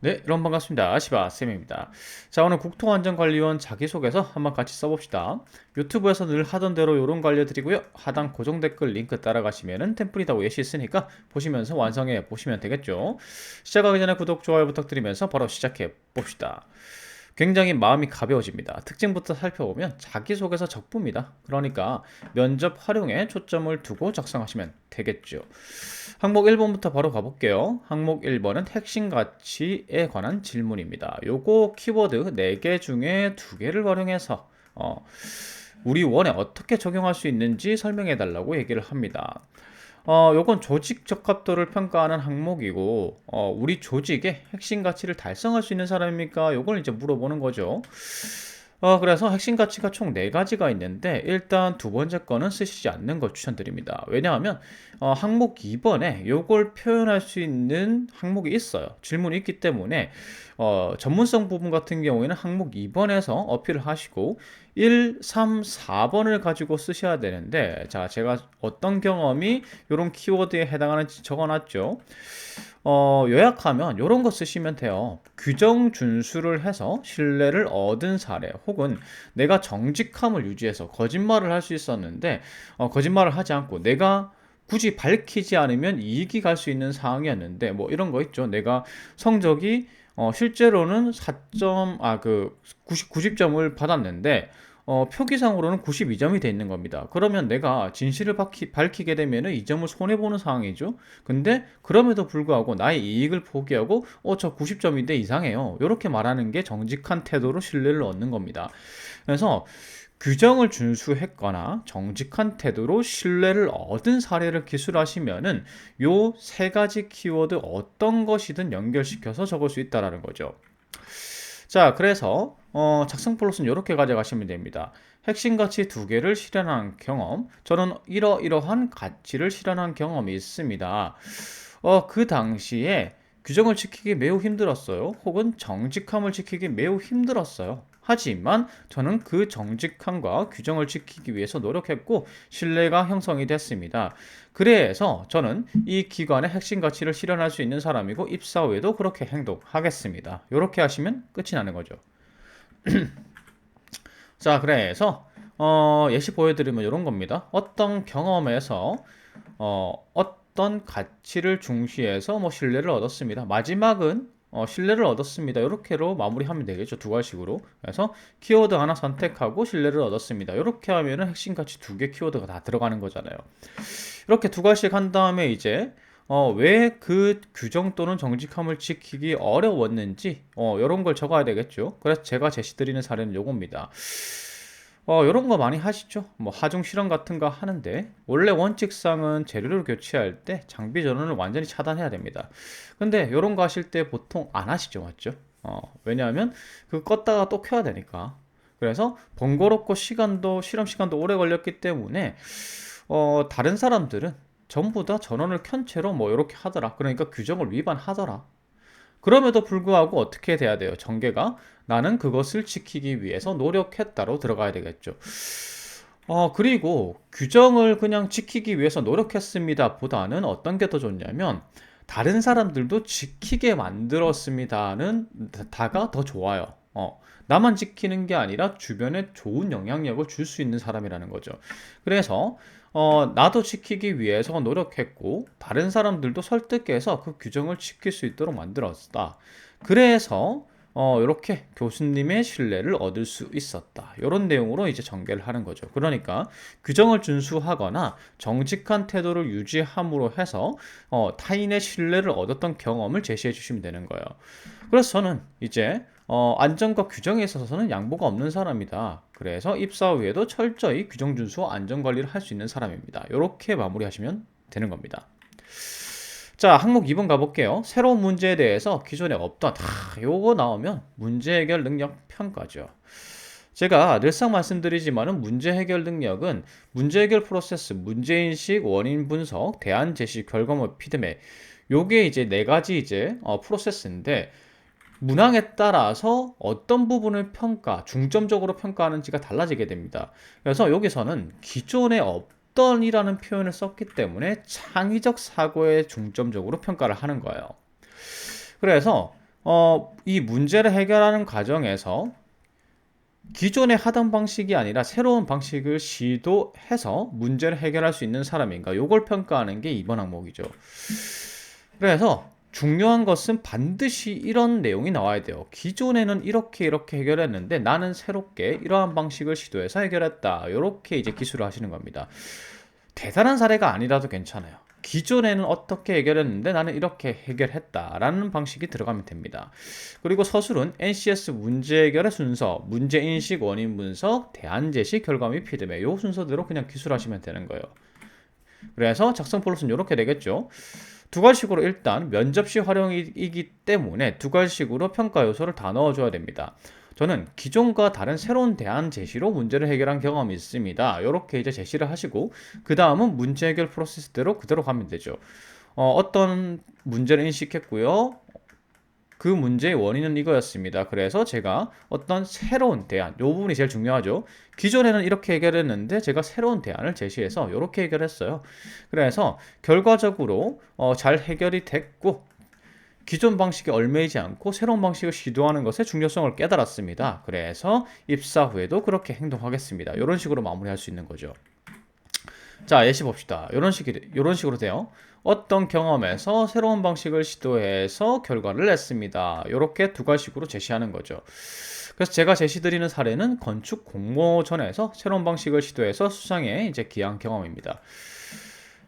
네, 여러분 반갑습니다. 시바쌤입니다. 자, 오늘 국토안전관리원 자기소개서 한번 같이 써봅시다. 유튜브에서 늘 하던 대로 요런 거 알려드리고요. 하단 고정 댓글 링크 따라가시면은 템플릿하고 예시 있으니까 보시면서 완성해 보시면 되겠죠. 시작하기 전에 구독, 좋아요 부탁드리면서 바로 시작해 봅시다. 굉장히 마음이 가벼워집니다. 특징부터 살펴보면 자기소개서 적부입니다. 그러니까 면접 활용에 초점을 두고 작성하시면 되겠죠. 항목 1번부터 바로 가볼게요. 항목 1번은 핵심 가치에 관한 질문입니다. 요거 키워드 4개 중에 2개를 활용해서 우리 원에 어떻게 적용할 수 있는지 설명해 달라고 얘기를 합니다. 요건 조직 적합도를 평가하는 항목이고, 우리 조직의 핵심 가치를 달성할 수 있는 사람입니까? 요걸 이제 물어보는 거죠. 그래서 핵심 가치가 총 4가지가 있는데, 일단 두 번째 거는 쓰시지 않는 걸 추천드립니다. 왜냐하면, 항목 2번에 요걸 표현할 수 있는 항목이 있어요. 질문이 있기 때문에, 전문성 부분 같은 경우에는 항목 2번에서 어필을 하시고, 1, 3, 4번을 가지고 쓰셔야 되는데, 자, 제가 어떤 경험이 이런 키워드에 해당하는지 적어놨죠. 요약하면 이런 거 쓰시면 돼요. 규정 준수를 해서 신뢰를 얻은 사례, 혹은 내가 정직함을 유지해서 거짓말을 할 수 있었는데, 거짓말을 하지 않고 내가 굳이 밝히지 않으면 이익이 갈 수 있는 상황이었는데, 뭐 이런 거 있죠. 내가 성적이 실제로는 90점을 받았는데, 표기상으로는 92점이 돼 있는 겁니다. 그러면 내가 진실을 밝히게 되면 이 점을 손해보는 상황이죠. 근데 그럼에도 불구하고 나의 이익을 포기하고 저 90점인데 이상해요. 이렇게 말하는 게 정직한 태도로 신뢰를 얻는 겁니다. 그래서 규정을 준수했거나 정직한 태도로 신뢰를 얻은 사례를 기술하시면은 요 3가지 키워드 어떤 것이든 연결시켜서 적을 수 있다라는 거죠. 자, 그래서 작성 플롯은 이렇게 가져가시면 됩니다. 핵심 가치 2개를 실현한 경험. 저는 이러이러한 가치를 실현한 경험이 있습니다. 그 당시에 규정을 지키기 매우 힘들었어요. 혹은 정직함을 지키기 매우 힘들었어요. 하지만 저는 그 정직함과 규정을 지키기 위해서 노력했고 신뢰가 형성이 됐습니다. 그래서 저는 이 기관의 핵심 가치를 실현할 수 있는 사람이고 입사 후에도 그렇게 행동하겠습니다. 이렇게 하시면 끝이 나는 거죠. 자, 그래서 예시 보여드리면 이런 겁니다. 어떤 경험에서 어떤 가치를 중시해서 뭐 신뢰를 얻었습니다. 마지막은 신뢰를 얻었습니다. 이렇게로 마무리하면 되겠죠. 2가지식으로. 그래서 키워드 하나 선택하고 신뢰를 얻었습니다. 이렇게 하면은 핵심 가치 2개 키워드가 다 들어가는 거잖아요. 이렇게 2가지씩 한 다음에 이제 왜 그 규정 또는 정직함을 지키기 어려웠는지 이런 걸 적어야 되겠죠. 그래서 제가 제시드리는 사례는 요겁니다. 이런 거 많이 하시죠. 뭐 하중 실험 같은 거 하는데 원래 원칙상은 재료를 교체할 때 장비 전원을 완전히 차단해야 됩니다. 근데 이런 거 하실 때 보통 안 하시죠, 맞죠? 왜냐하면 그 껐다가 또 켜야 되니까. 그래서 번거롭고 실험 시간도 오래 걸렸기 때문에 다른 사람들은 전부 다 전원을 켠 채로 뭐 이렇게 하더라. 그러니까 규정을 위반하더라. 그럼에도 불구하고 어떻게 돼야 돼요? 전개가 나는 그것을 지키기 위해서 노력했다로 들어가야 되겠죠. 그리고 규정을 그냥 지키기 위해서 노력했습니다 보다는 어떤 게 더 좋냐면 다른 사람들도 지키게 만들었습니다는 다가 더 좋아요. 나만 지키는 게 아니라 주변에 좋은 영향력을 줄 수 있는 사람이라는 거죠. 그래서 나도 지키기 위해서 노력했고 다른 사람들도 설득해서 그 규정을 지킬 수 있도록 만들었다. 그래서 이렇게 교수님의 신뢰를 얻을 수 있었다. 이런 내용으로 이제 전개를 하는 거죠. 그러니까 규정을 준수하거나 정직한 태도를 유지함으로 해서 타인의 신뢰를 얻었던 경험을 제시해 주시면 되는 거예요. 그래서 저는 이제 안전과 규정에 있어서는 양보가 없는 사람이다. 그래서 입사 후에도 철저히 규정 준수와 안전 관리를 할 수 있는 사람입니다. 이렇게 마무리하시면 되는 겁니다. 자, 항목 2번 가볼게요. 새로운 문제에 대해서 기존에 없던 요거 나오면 문제 해결 능력 평가죠. 제가 늘상 말씀드리지만은 문제 해결 능력은 문제 해결 프로세스, 문제인식, 원인 분석, 대안 제시, 결과물 피드백. 요게 이제 4가지 이제 프로세스인데 문항에 따라서 어떤 부분을 중점적으로 평가하는지가 달라지게 됩니다. 그래서 여기서는 기존에 없던이라는 표현을 썼기 때문에 창의적 사고에 중점적으로 평가를 하는 거예요. 그래서 이 문제를 해결하는 과정에서 기존의 하던 방식이 아니라 새로운 방식을 시도해서 문제를 해결할 수 있는 사람인가? 요걸 평가하는 게 이번 항목이죠. 그래서 중요한 것은 반드시 이런 내용이 나와야 돼요. 기존에는 이렇게 해결했는데 나는 새롭게 이러한 방식을 시도해서 해결했다. 이렇게 이제 기술을 하시는 겁니다. 대단한 사례가 아니라도 괜찮아요. 기존에는 어떻게 해결했는데 나는 이렇게 해결했다라는 방식이 들어가면 됩니다. 그리고 서술은 NCS 문제 해결의 순서, 문제인식, 원인 분석, 대안 제시, 결과 및 피드백 이 순서대로 그냥 기술하시면 되는 거예요. 그래서 작성 플롯은 이렇게 되겠죠. 두 가지식으로 일단 면접시 활용이기 때문에 두 가지식으로 평가 요소를 다 넣어줘야 됩니다. 저는 기존과 다른 새로운 대안 제시로 문제를 해결한 경험이 있습니다. 이렇게 이제 제시를 하시고 그 다음은 문제 해결 프로세스대로 그대로 가면 되죠. 어떤 문제를 인식했고요. 그 문제의 원인은 이거였습니다. 그래서 제가 어떤 새로운 대안, 이 부분이 제일 중요하죠. 기존에는 이렇게 해결했는데 제가 새로운 대안을 제시해서 이렇게 해결했어요. 그래서 결과적으로 잘 해결이 됐고 기존 방식에 얽매이지 않고 새로운 방식을 시도하는 것의 중요성을 깨달았습니다. 그래서 입사 후에도 그렇게 행동하겠습니다. 이런 식으로 마무리할 수 있는 거죠. 자, 예시 봅시다. 이런 식으로 돼요. 어떤 경험에서 새로운 방식을 시도해서 결과를 냈습니다. 이렇게 두 가지식으로 제시하는 거죠. 그래서 제가 제시드리는 사례는 건축 공모전에서 새로운 방식을 시도해서 수상에 이제 기한 경험입니다.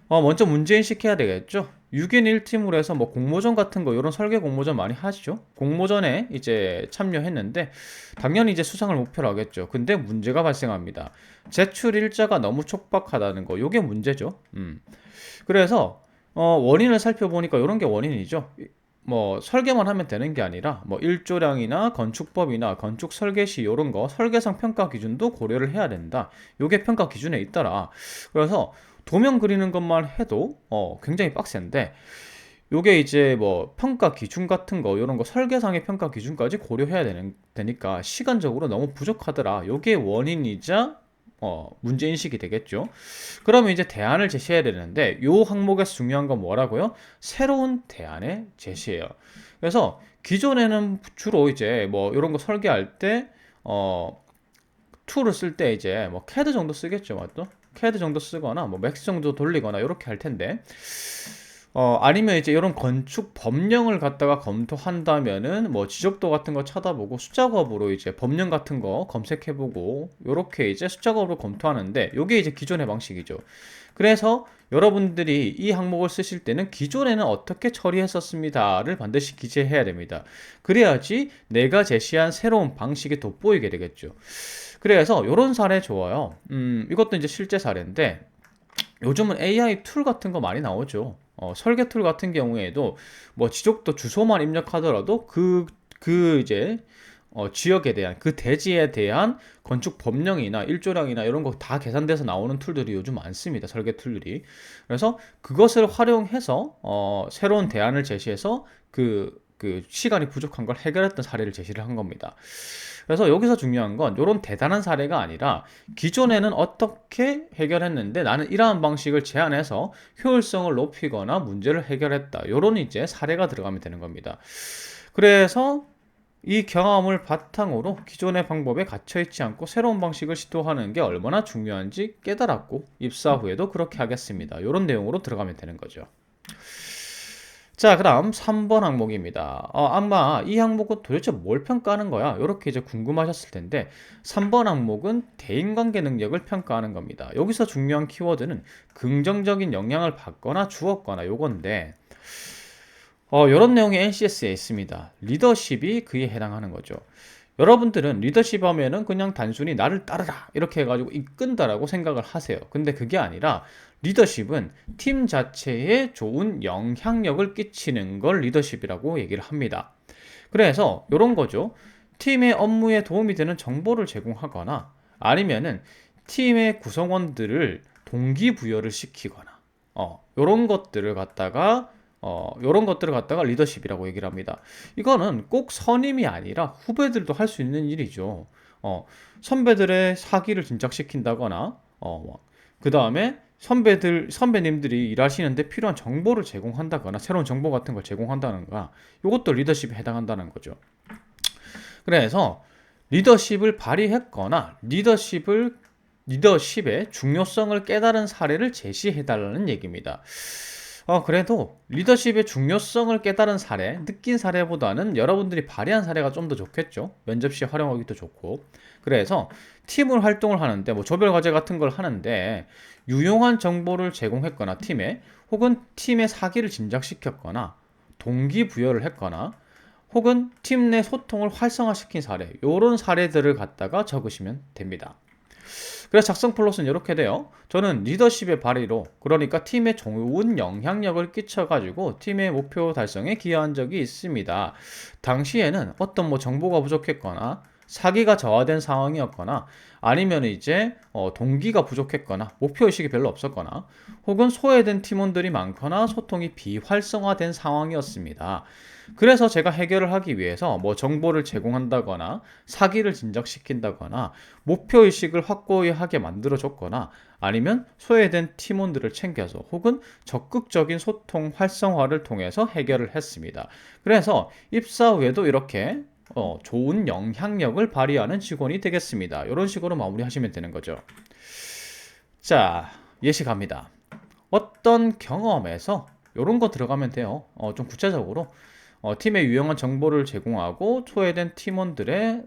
먼저 문제인식 해야 되겠죠. 6인 1팀으로 해서 뭐 공모전 같은 거 이런 설계 공모전 많이 하시죠. 공모전에 이제 참여했는데 당연히 이제 수상을 목표로 하겠죠. 근데 문제가 발생합니다. 제출 일자가 너무 촉박하다는 거. 요게 문제죠. 그래서 원인을 살펴보니까 이런 게 원인이죠. 뭐 설계만 하면 되는 게 아니라 뭐 일조량이나 건축법이나 건축 설계 시 이런 거 설계상 평가 기준도 고려를 해야 된다. 요게 평가 기준에 있더라. 그래서 도면 그리는 것만 해도 굉장히 빡센데 요게 이제 뭐 평가 기준 같은 거 이런 거 설계상의 평가 기준까지 고려해야 되니까 시간적으로 너무 부족하더라. 요게 원인이자 문제인식이 되겠죠. 그러면 이제 대안을 제시해야 되는데 요 항목에서 중요한 건 뭐라고요? 새로운 대안의 제시예요. 그래서 기존에는 주로 이제 뭐 이런 거 설계할 때 툴을 쓸 때 이제 뭐 CAD 정도 쓰겠죠, 맞죠? CAD 정도 쓰거나 뭐 맥스 정도 돌리거나 이렇게 할 텐데 아니면 이제 이런 건축 법령을 갖다가 검토한다면은 뭐 지적도 같은 거 찾아보고 숫자급으로 이제 법령 같은 거 검색해보고 요렇게 이제 숫자급으로 검토하는데 요게 이제 기존의 방식이죠. 그래서 여러분들이 이 항목을 쓰실 때는 기존에는 어떻게 처리했었습니다를 반드시 기재해야 됩니다. 그래야지 내가 제시한 새로운 방식이 돋보이게 되겠죠. 그래서 요런 사례 좋아요. 이것도 이제 실제 사례인데 요즘은 AI 툴 같은 거 많이 나오죠. 설계 툴 같은 경우에도 뭐 지적도 주소만 입력하더라도 이제 지역에 대한 그 대지에 대한 건축 법령이나 일조량이나 이런 거 다 계산돼서 나오는 툴들이 요즘 많습니다. 설계 툴들이. 그래서 그것을 활용해서 새로운 대안을 제시해서 그 시간이 부족한 걸 해결했던 사례를 제시를 한 겁니다. 그래서 여기서 중요한 건 이런 대단한 사례가 아니라 기존에는 어떻게 해결했는데 나는 이러한 방식을 제안해서 효율성을 높이거나 문제를 해결했다. 이런 이제 사례가 들어가면 되는 겁니다. 그래서 이 경험을 바탕으로 기존의 방법에 갇혀있지 않고 새로운 방식을 시도하는 게 얼마나 중요한지 깨달았고 입사 후에도 그렇게 하겠습니다. 이런 내용으로 들어가면 되는 거죠. 자, 그다음 3번 항목입니다. 아마 이 항목은 도대체 뭘 평가하는 거야? 이렇게 이제 궁금하셨을 텐데 3번 항목은 대인관계 능력을 평가하는 겁니다. 여기서 중요한 키워드는 긍정적인 영향을 받거나 주었거나 요건데 이런 내용이 NCS에 있습니다. 리더십이 그에 해당하는 거죠. 여러분들은 리더십 하면은 그냥 단순히 나를 따르라 이렇게 해가지고 이끈다라고 생각을 하세요. 근데 그게 아니라 리더십은 팀 자체에 좋은 영향력을 끼치는 걸 리더십이라고 얘기를 합니다. 그래서 이런 거죠. 팀의 업무에 도움이 되는 정보를 제공하거나 아니면은 팀의 구성원들을 동기부여를 시키거나 요런 것들을 갖다가 리더십이라고 얘기를 합니다. 이거는 꼭 선임이 아니라 후배들도 할 수 있는 일이죠. 선배들의 사기를 진작시킨다거나, 그 다음에 선배님들이 일하시는데 필요한 정보를 제공한다거나 새로운 정보 같은 걸 제공한다는가, 이것도 리더십에 해당한다는 거죠. 그래서 리더십을 발휘했거나 리더십의 중요성을 깨달은 사례를 제시해달라는 얘기입니다. 그래도 리더십의 중요성을 깨달은 사례, 느낀 사례보다는 여러분들이 발휘한 사례가 좀 더 좋겠죠. 면접 시에 활용하기도 좋고. 그래서 팀을 활동을 하는데, 뭐 조별 과제 같은 걸 하는데 유용한 정보를 제공했거나 팀에, 혹은 팀의 사기를 진작시켰거나 동기부여를 했거나, 혹은 팀 내 소통을 활성화시킨 사례, 요런 사례들을 갖다가 적으시면 됩니다. 그래서 작성 플롯은 이렇게 돼요. 저는 리더십의 발휘로, 그러니까 팀에 좋은 영향력을 끼쳐가지고 팀의 목표 달성에 기여한 적이 있습니다. 당시에는 어떤 뭐 정보가 부족했거나 사기가 저하된 상황이었거나, 아니면 이제 동기가 부족했거나 목표의식이 별로 없었거나, 혹은 소외된 팀원들이 많거나 소통이 비활성화된 상황이었습니다. 그래서 제가 해결을 하기 위해서 뭐 정보를 제공한다거나 사기를 진작시킨다거나 목표의식을 확고히 하게 만들어줬거나, 아니면 소외된 팀원들을 챙겨서 혹은 적극적인 소통 활성화를 통해서 해결을 했습니다. 그래서 입사 후에도 이렇게 좋은 영향력을 발휘하는 직원이 되겠습니다. 이런 식으로 마무리하시면 되는 거죠. 자, 예시 갑니다. 어떤 경험에서 이런 거 들어가면 돼요. 좀 구체적으로 팀에 유용한 정보를 제공하고 소외된 팀원들을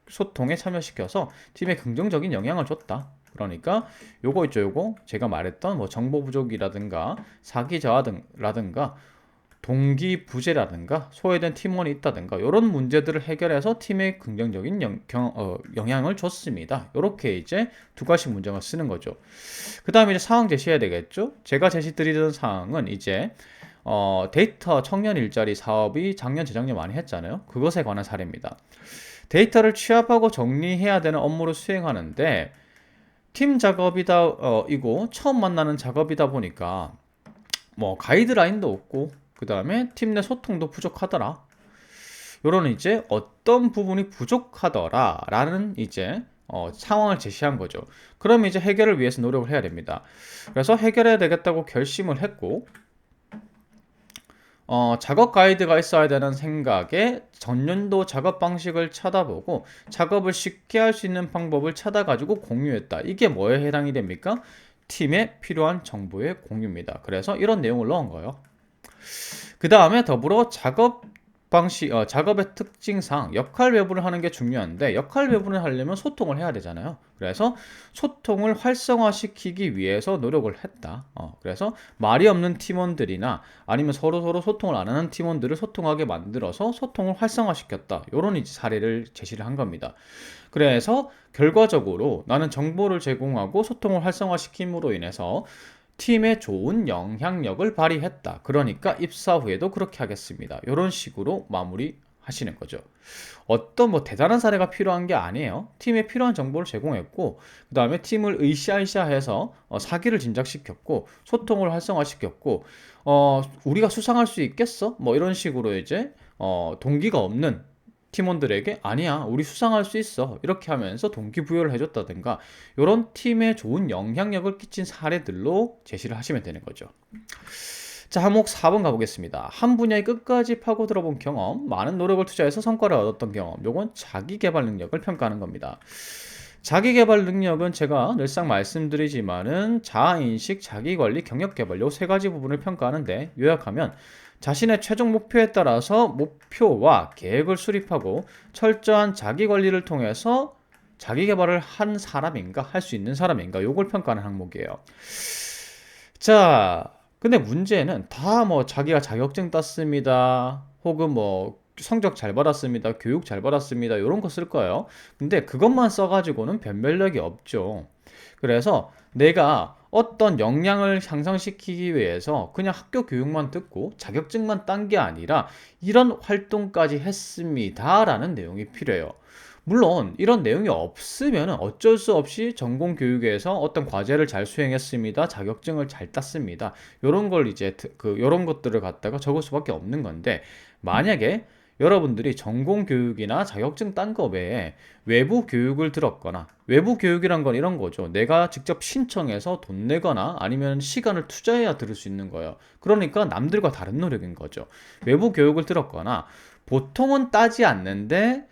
소통에 참여시켜서 팀에 긍정적인 영향을 줬다. 그러니까 요거 있죠, 요거 제가 말했던 뭐 정보 부족이라든가 사기 저하라든가 동기 부재라든가 소외된 팀원이 있다든가 이런 문제들을 해결해서 팀에 긍정적인 영향을 줬습니다. 이렇게 이제 두 가지 문장을 쓰는 거죠. 그 다음에 이제 상황 제시해야 되겠죠. 제가 제시 드리던 사항은 이제 데이터 청년 일자리 사업이 작년 재작년 많이 했잖아요. 그것에 관한 사례입니다. 데이터를 취합하고 정리해야 되는 업무를 수행하는데 팀 작업이다 이고 처음 만나는 작업이다 보니까 뭐 가이드라인도 없고, 그 다음에 팀 내 소통도 부족하더라. 요런 이제 어떤 부분이 부족하더라 라는 이제 상황을 제시한 거죠. 그럼 이제 해결을 위해서 노력을 해야 됩니다. 그래서 해결해야 되겠다고 결심을 했고, 작업 가이드가 있어야 되는 생각에 전년도 작업 방식을 찾아보고 작업을 쉽게 할 수 있는 방법을 찾아가지고 공유했다. 이게 뭐에 해당이 됩니까? 팀에 필요한 정보의 공유입니다. 그래서 이런 내용을 넣은 거예요. 그 다음에 더불어 작업의 특징상 역할 배분을 하는 게 중요한데, 역할 배분을 하려면 소통을 해야 되잖아요. 그래서 소통을 활성화시키기 위해서 노력을 했다. 그래서 말이 없는 팀원들이나 아니면 서로 소통을 안 하는 팀원들을 소통하게 만들어서 소통을 활성화시켰다. 이런 이제 사례를 제시를 한 겁니다. 그래서 결과적으로 나는 정보를 제공하고 소통을 활성화시킴으로 인해서 팀에 좋은 영향력을 발휘했다. 그러니까 입사 후에도 그렇게 하겠습니다. 이런 식으로 마무리 하시는 거죠. 어떤 뭐 대단한 사례가 필요한 게 아니에요. 팀에 필요한 정보를 제공했고, 그 다음에 팀을 으쌰으쌰해서 사기를 진작시켰고, 소통을 활성화시켰고, 우리가 수상할 수 있겠어? 뭐 이런 식으로 이제 동기가 없는 팀원들에게 아니야, 우리 수상할 수 있어, 이렇게 하면서 동기부여를 해줬다든가, 이런 팀에 좋은 영향력을 끼친 사례들로 제시를 하시면 되는 거죠. 자, 항목 4번 가보겠습니다. 한 분야에 끝까지 파고 들어본 경험, 많은 노력을 투자해서 성과를 얻었던 경험, 요건 자기계발 능력을 평가하는 겁니다. 자기계발 능력은 제가 늘상 말씀드리지만은 자아인식, 자기관리, 경력개발 요 세 가지 부분을 평가하는데, 요약하면 자신의 최종 목표에 따라서 목표와 계획을 수립하고 철저한 자기관리를 통해서 자기계발을 한 사람인가, 할 수 있는 사람인가, 요걸 평가하는 항목이에요. 자, 근데 문제는 다 뭐 자기가 자격증 땄습니다, 혹은 뭐 성적 잘 받았습니다, 교육 잘 받았습니다, 이런 거 쓸 거예요. 근데 그것만 써가지고는 변별력이 없죠. 그래서 내가 어떤 역량을 향상시키기 위해서 그냥 학교 교육만 듣고 자격증만 딴 게 아니라 이런 활동까지 했습니다 라는 내용이 필요해요. 물론 이런 내용이 없으면 어쩔 수 없이 전공 교육에서 어떤 과제를 잘 수행했습니다, 자격증을 잘 땄습니다, 요런 걸 이제 요런 것들을 갖다가 적을 수밖에 없는 건데, 만약에 여러분들이 전공 교육이나 자격증 딴 거 외에 외부 교육을 들었거나, 외부 교육이란 건 이런 거죠. 내가 직접 신청해서 돈 내거나 아니면 시간을 투자해야 들을 수 있는 거예요. 그러니까 남들과 다른 노력인 거죠. 외부 교육을 들었거나 보통은 따지 않는데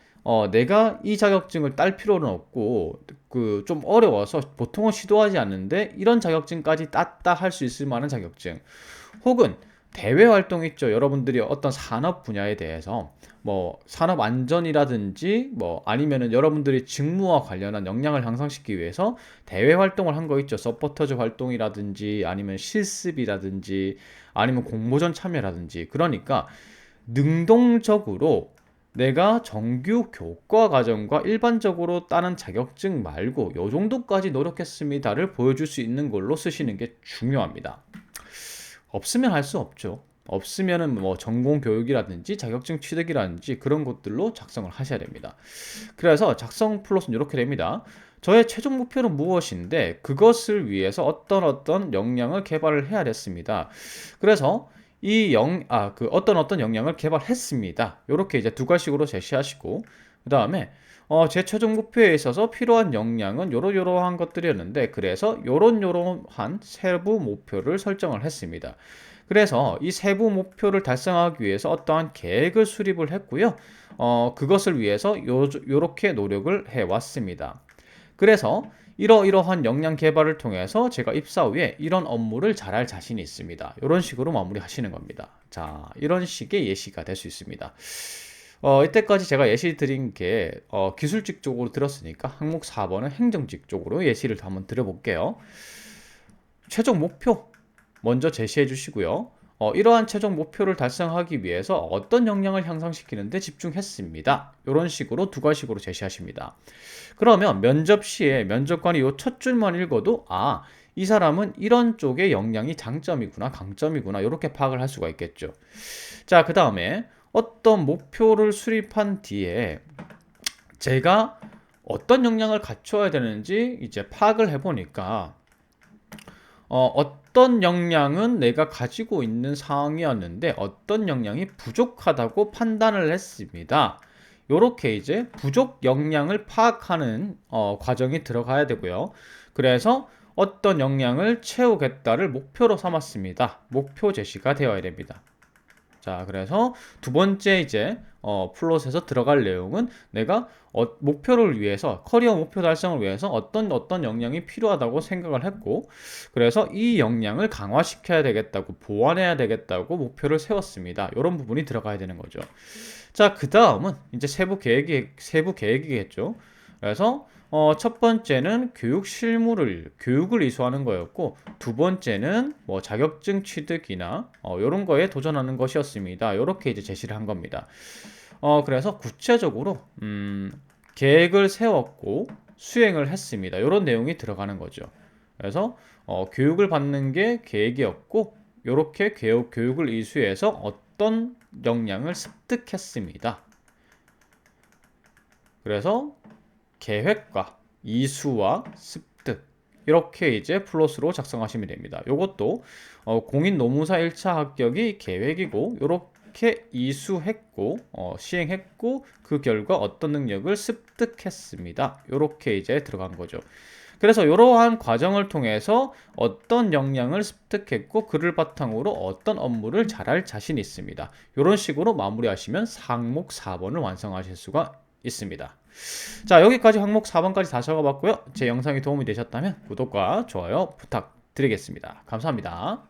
내가 이 자격증을 딸 필요는 없고 그 좀 어려워서 보통은 시도하지 않는데 이런 자격증까지 땄다 할 수 있을 만한 자격증, 혹은 대외 활동 있죠. 여러분들이 어떤 산업 분야에 대해서 뭐 산업 안전이라든지 뭐 아니면은 여러분들이 직무와 관련한 역량을 향상시키기 위해서 대외 활동을 한 거 있죠. 서포터즈 활동이라든지 아니면 실습이라든지 아니면 공모전 참여라든지. 그러니까 능동적으로 내가 정규 교과 과정과 일반적으로 따는 자격증 말고 요 정도까지 노력했습니다를 보여줄 수 있는 걸로 쓰시는 게 중요합니다. 없으면 할 수 없죠. 없으면은 뭐 전공 교육이라든지 자격증 취득이라든지 그런 것들로 작성을 하셔야 됩니다. 그래서 작성 플롯은 이렇게 됩니다. 저의 최종 목표는 무엇인데 그것을 위해서 어떤 역량을 개발을 해야 됐습니다. 그래서 어떤 역량을 개발했습니다. 이렇게 이제 두 가지식으로 제시하시고, 그 다음에 제 최종 목표에 있어서 필요한 역량은 요러요러한 것들이었는데 그래서 요런요런한 세부 목표를 설정을 했습니다. 그래서 이 세부 목표를 달성하기 위해서 어떠한 계획을 수립을 했고요. 그것을 위해서 요렇게 노력을 해왔습니다. 그래서 이러이러한 역량 개발을 통해서 제가 입사 후에 이런 업무를 잘할 자신이 있습니다. 이런 식으로 마무리하시는 겁니다. 자, 이런 식의 예시가 될 수 있습니다. 이때까지 제가 예시 드린 게 기술직 쪽으로 들었으니까 항목 4번은 행정직 쪽으로 예시를 한번 드려볼게요. 최종 목표 먼저 제시해 주시고요. 이러한 최종 목표를 달성하기 위해서 어떤 역량을 향상시키는 데 집중했습니다. 이런 식으로 두 가지식으로 제시하십니다. 그러면 면접 시에 면접관이 이 첫 줄만 읽어도 이 사람은 이런 쪽의 역량이 장점이구나, 강점이구나 이렇게 파악을 할 수가 있겠죠. 자, 그 다음에 어떤 목표를 수립한 뒤에 제가 어떤 역량을 갖춰야 되는지 이제 파악을 해보니까 어떤 역량은 내가 가지고 있는 상황이었는데 어떤 역량이 부족하다고 판단을 했습니다. 요렇게 이제 부족 역량을 파악하는 과정이 들어가야 되고요. 그래서 어떤 역량을 채우겠다를 목표로 삼았습니다. 목표 제시가 되어야 됩니다. 자, 그래서 두 번째 이제 플롯에서 들어갈 내용은 내가 목표를 위해서, 커리어 목표 달성을 위해서 어떤 역량이 필요하다고 생각을 했고, 그래서 이 역량을 강화시켜야 되겠다고, 보완해야 되겠다고 목표를 세웠습니다. 이런 부분이 들어가야 되는 거죠. 자, 그 다음은 이제 세부 계획이겠죠. 그래서 첫 번째는 교육을 이수하는 거였고, 두 번째는 뭐 자격증 취득이나 이런 거에 도전하는 것이었습니다. 이렇게 이제 제시를 한 겁니다. 그래서 구체적으로 계획을 세웠고 수행을 했습니다. 이런 내용이 들어가는 거죠. 그래서 교육을 받는 게 계획이었고, 이렇게 교육을 이수해서 어떤 역량을 습득했습니다. 그래서 계획과 이수와 습득, 이렇게 이제 플롯으로 작성하시면 됩니다. 이것도 공인 노무사 1차 합격이 계획이고, 이렇게 이수했고 시행했고 그 결과 어떤 능력을 습득했습니다. 이렇게 이제 들어간 거죠. 그래서 이러한 과정을 통해서 어떤 역량을 습득했고 그를 바탕으로 어떤 업무를 잘할 자신이 있습니다. 이런 식으로 마무리하시면 항목 4번을 완성하실 수가 있습니다. 자, 여기까지 항목 4번까지 다 적어봤고요. 제 영상이 도움이 되셨다면 구독과 좋아요 부탁드리겠습니다. 감사합니다.